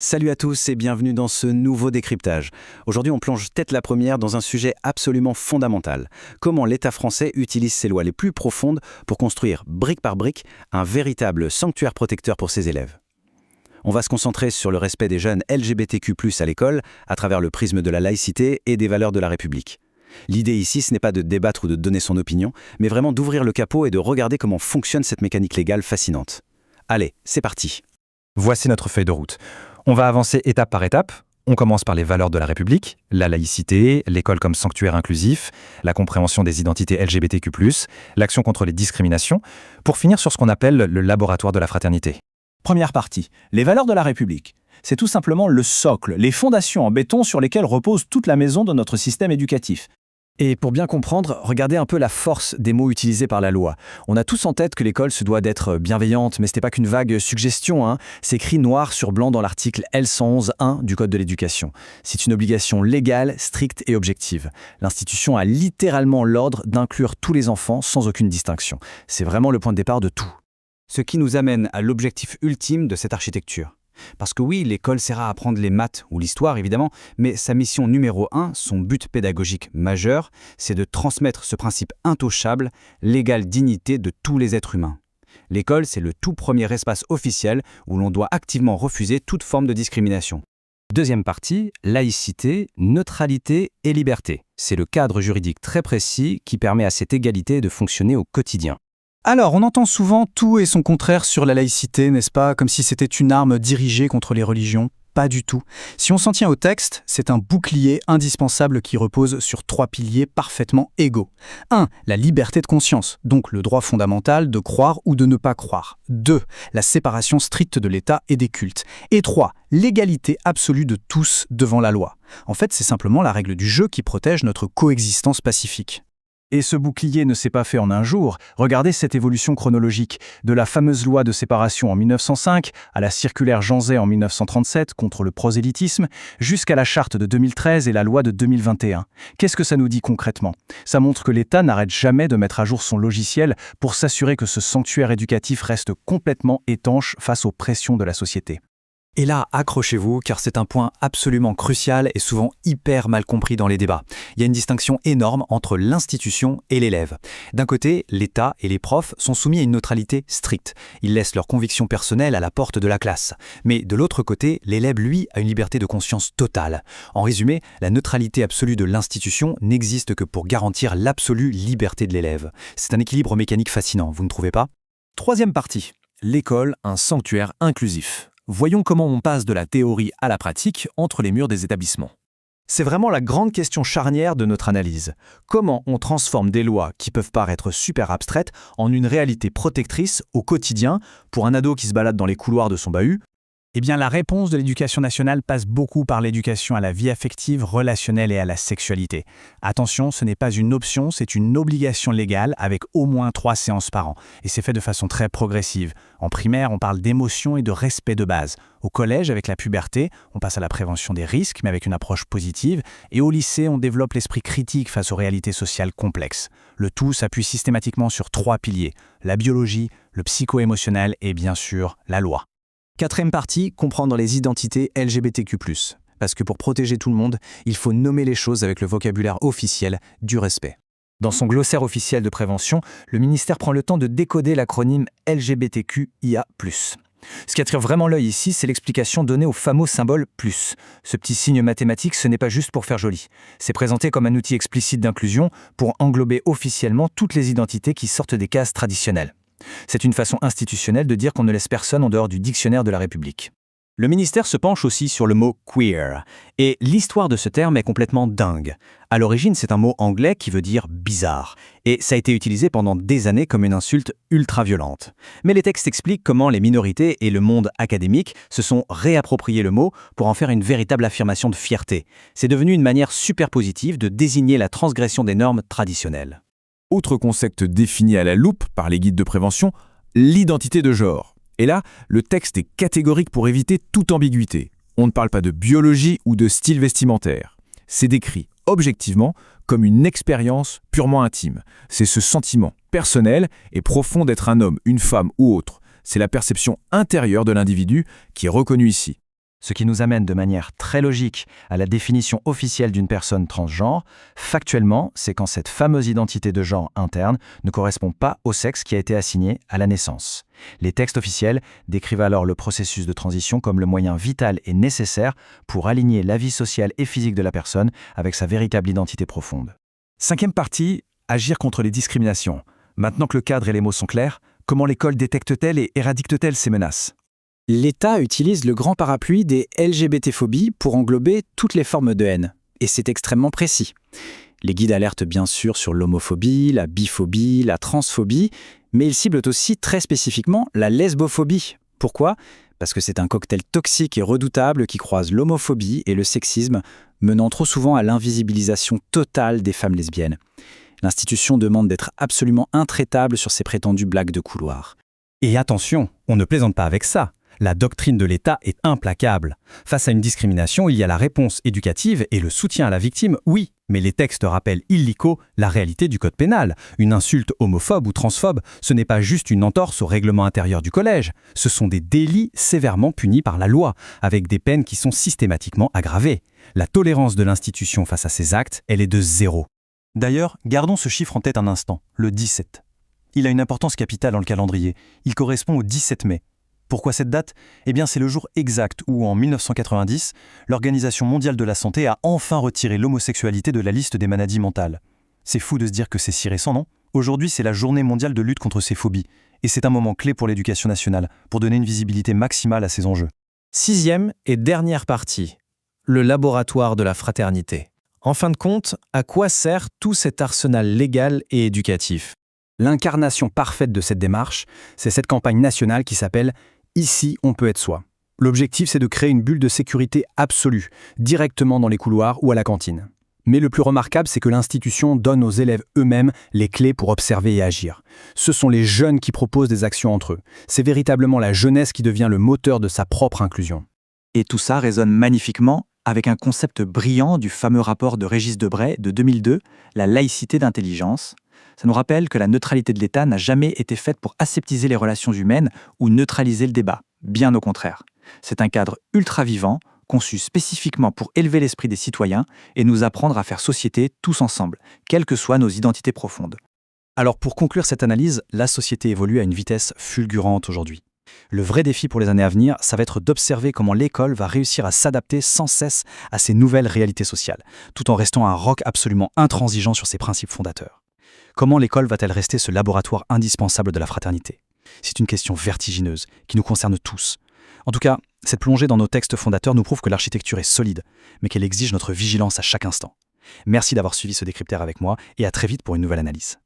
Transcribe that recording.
Salut à tous et bienvenue dans ce nouveau décryptage. Aujourd'hui, on plonge tête la première dans un sujet absolument fondamental. Comment l'État français utilise ses lois les plus profondes pour construire, brique par brique, un véritable sanctuaire protecteur pour ses élèves. On va se concentrer sur le respect des jeunes LGBTQ+, à l'école, à travers le prisme de la laïcité et des valeurs de la République. L'idée ici, ce n'est pas de débattre ou de donner son opinion, mais vraiment d'ouvrir le capot et de regarder comment fonctionne cette mécanique légale fascinante. Allez, c'est parti. Voici notre feuille de route. On va avancer étape par étape. On commence par les valeurs de la République, la laïcité, l'école comme sanctuaire inclusif, la compréhension des identités LGBTQ+, l'action contre les discriminations, pour finir sur ce qu'on appelle le laboratoire de la fraternité. Première partie, les valeurs de la République. C'est tout simplement le socle, les fondations en béton sur lesquelles repose toute la maison de notre système éducatif. Et pour bien comprendre, regardez un peu la force des mots utilisés par la loi. On a tous en tête que l'école se doit d'être bienveillante, mais ce n'est pas qu'une vague suggestion, C'est écrit noir sur blanc dans l'article L111.1 du Code de l'éducation. C'est une obligation légale, stricte et objective. L'institution a littéralement l'ordre d'inclure tous les enfants sans aucune distinction. C'est vraiment le point de départ de tout. Ce qui nous amène à l'objectif ultime de cette architecture. Parce que oui, l'école sert à apprendre les maths ou l'histoire évidemment, mais sa mission numéro 1, son but pédagogique majeur, c'est de transmettre ce principe intouchable, l'égale dignité de tous les êtres humains. L'école, c'est le tout premier espace officiel où l'on doit activement refuser toute forme de discrimination. Deuxième partie, laïcité, neutralité et liberté. C'est le cadre juridique très précis qui permet à cette égalité de fonctionner au quotidien. Alors, on entend souvent tout et son contraire sur la laïcité, n'est-ce pas? Comme si c'était une arme dirigée contre les religions. Pas du tout. Si on s'en tient au texte, c'est un bouclier indispensable qui repose sur 3 piliers parfaitement égaux. 1. La liberté de conscience, donc le droit fondamental de croire ou de ne pas croire. 2. La séparation stricte de l'État et des cultes. Et 3. L'égalité absolue de tous devant la loi. En fait, c'est simplement la règle du jeu qui protège notre coexistence pacifique. Et ce bouclier ne s'est pas fait en un jour. Regardez cette évolution chronologique, de la fameuse loi de séparation en 1905 à la circulaire Jean Zay en 1937 contre le prosélytisme, jusqu'à la charte de 2013 et la loi de 2021. Qu'est-ce que ça nous dit concrètement? Ça montre que l'État n'arrête jamais de mettre à jour son logiciel pour s'assurer que ce sanctuaire éducatif reste complètement étanche face aux pressions de la société. Et là, accrochez-vous, car c'est un point absolument crucial et souvent hyper mal compris dans les débats. Il y a une distinction énorme entre l'institution et l'élève. D'un côté, l'État et les profs sont soumis à une neutralité stricte. Ils laissent leurs convictions personnelles à la porte de la classe. Mais de l'autre côté, l'élève, lui, a une liberté de conscience totale. En résumé, la neutralité absolue de l'institution n'existe que pour garantir l'absolue liberté de l'élève. C'est un équilibre mécanique fascinant, vous ne trouvez pas? Troisième partie, l'école, un sanctuaire inclusif. Voyons comment on passe de la théorie à la pratique entre les murs des établissements. C'est vraiment la grande question charnière de notre analyse. Comment on transforme des lois qui peuvent paraître super abstraites en une réalité protectrice au quotidien pour un ado qui se balade dans les couloirs de son bahut? Eh bien, la réponse de l'éducation nationale passe beaucoup par l'éducation à la vie affective, relationnelle et à la sexualité. Attention, ce n'est pas une option, c'est une obligation légale avec au moins 3 séances par an. Et c'est fait de façon très progressive. En primaire, on parle d'émotion et de respect de base. Au collège, avec la puberté, on passe à la prévention des risques, mais avec une approche positive. Et au lycée, on développe l'esprit critique face aux réalités sociales complexes. Le tout s'appuie systématiquement sur 3 piliers, la biologie, le psycho-émotionnel et bien sûr, la loi. Quatrième partie, comprendre les identités LGBTQ+. Parce que pour protéger tout le monde, il faut nommer les choses avec le vocabulaire officiel du respect. Dans son glossaire officiel de prévention, le ministère prend le temps de décoder l'acronyme LGBTQIA+. Ce qui attire vraiment l'œil ici, c'est l'explication donnée au fameux symbole « plus ». Ce petit signe mathématique, ce n'est pas juste pour faire joli. C'est présenté comme un outil explicite d'inclusion pour englober officiellement toutes les identités qui sortent des cases traditionnelles. C'est une façon institutionnelle de dire qu'on ne laisse personne en dehors du dictionnaire de la République. Le ministère se penche aussi sur le mot « queer ». Et l'histoire de ce terme est complètement dingue. À l'origine, c'est un mot anglais qui veut dire « bizarre ». Et ça a été utilisé pendant des années comme une insulte ultra-violente. Mais les textes expliquent comment les minorités et le monde académique se sont réappropriés le mot pour en faire une véritable affirmation de fierté. C'est devenu une manière super positive de désigner la transgression des normes traditionnelles. Autre concept défini à la loupe par les guides de prévention, l'identité de genre. Et là, le texte est catégorique pour éviter toute ambiguïté. On ne parle pas de biologie ou de style vestimentaire. C'est décrit objectivement comme une expérience purement intime. C'est ce sentiment personnel et profond d'être un homme, une femme ou autre. C'est la perception intérieure de l'individu qui est reconnue ici. Ce qui nous amène de manière très logique à la définition officielle d'une personne transgenre. Factuellement, c'est quand cette fameuse identité de genre interne ne correspond pas au sexe qui a été assigné à la naissance. Les textes officiels décrivent alors le processus de transition comme le moyen vital et nécessaire pour aligner la vie sociale et physique de la personne avec sa véritable identité profonde. 5e partie, agir contre les discriminations. Maintenant que le cadre et les mots sont clairs, comment l'école détecte-t-elle et éradique-t-elle ces menaces ? L'État utilise le grand parapluie des LGBT-phobies pour englober toutes les formes de haine. Et c'est extrêmement précis. Les guides alertent bien sûr sur l'homophobie, la biphobie, la transphobie, mais ils ciblent aussi très spécifiquement la lesbophobie. Pourquoi ? Parce que c'est un cocktail toxique et redoutable qui croise l'homophobie et le sexisme, menant trop souvent à l'invisibilisation totale des femmes lesbiennes. L'institution demande d'être absolument intraitable sur ces prétendues blagues de couloir. Et attention, on ne plaisante pas avec ça. La doctrine de l'État est implacable. Face à une discrimination, il y a la réponse éducative et le soutien à la victime, oui. Mais les textes rappellent illico la réalité du code pénal. Une insulte homophobe ou transphobe, ce n'est pas juste une entorse au règlement intérieur du collège. Ce sont des délits sévèrement punis par la loi, avec des peines qui sont systématiquement aggravées. La tolérance de l'institution face à ces actes, elle est de 0. D'ailleurs, gardons ce chiffre en tête un instant, le 17. Il a une importance capitale dans le calendrier. Il correspond au 17 mai. Pourquoi cette date ? Eh bien, c'est le jour exact où, en 1990, l'Organisation mondiale de la santé a enfin retiré l'homosexualité de la liste des maladies mentales. C'est fou de se dire que c'est si récent, non ? Aujourd'hui, c'est la journée mondiale de lutte contre ces phobies. Et c'est un moment clé pour l'éducation nationale, pour donner une visibilité maximale à ces enjeux. 6e et dernière partie, le laboratoire de la fraternité. En fin de compte, à quoi sert tout cet arsenal légal et éducatif ? L'incarnation parfaite de cette démarche, c'est cette campagne nationale qui s'appelle « Ici, on peut être soi ». L'objectif, c'est de créer une bulle de sécurité absolue, directement dans les couloirs ou à la cantine. Mais le plus remarquable, c'est que l'institution donne aux élèves eux-mêmes les clés pour observer et agir. Ce sont les jeunes qui proposent des actions entre eux. C'est véritablement la jeunesse qui devient le moteur de sa propre inclusion. Et tout ça résonne magnifiquement avec un concept brillant du fameux rapport de Régis Debray de 2002, la laïcité d'intelligence. Ça nous rappelle que la neutralité de l'État n'a jamais été faite pour aseptiser les relations humaines ou neutraliser le débat. Bien au contraire. C'est un cadre ultra vivant, conçu spécifiquement pour élever l'esprit des citoyens et nous apprendre à faire société tous ensemble, quelles que soient nos identités profondes. Alors pour conclure cette analyse, la société évolue à une vitesse fulgurante aujourd'hui. Le vrai défi pour les années à venir, ça va être d'observer comment l'école va réussir à s'adapter sans cesse à ces nouvelles réalités sociales, tout en restant un roc absolument intransigeant sur ses principes fondateurs. Comment l'école va-t-elle rester ce laboratoire indispensable de la fraternité ? C'est une question vertigineuse qui nous concerne tous. En tout cas, cette plongée dans nos textes fondateurs nous prouve que l'architecture est solide, mais qu'elle exige notre vigilance à chaque instant. Merci d'avoir suivi ce décryptaire avec moi et à très vite pour une nouvelle analyse.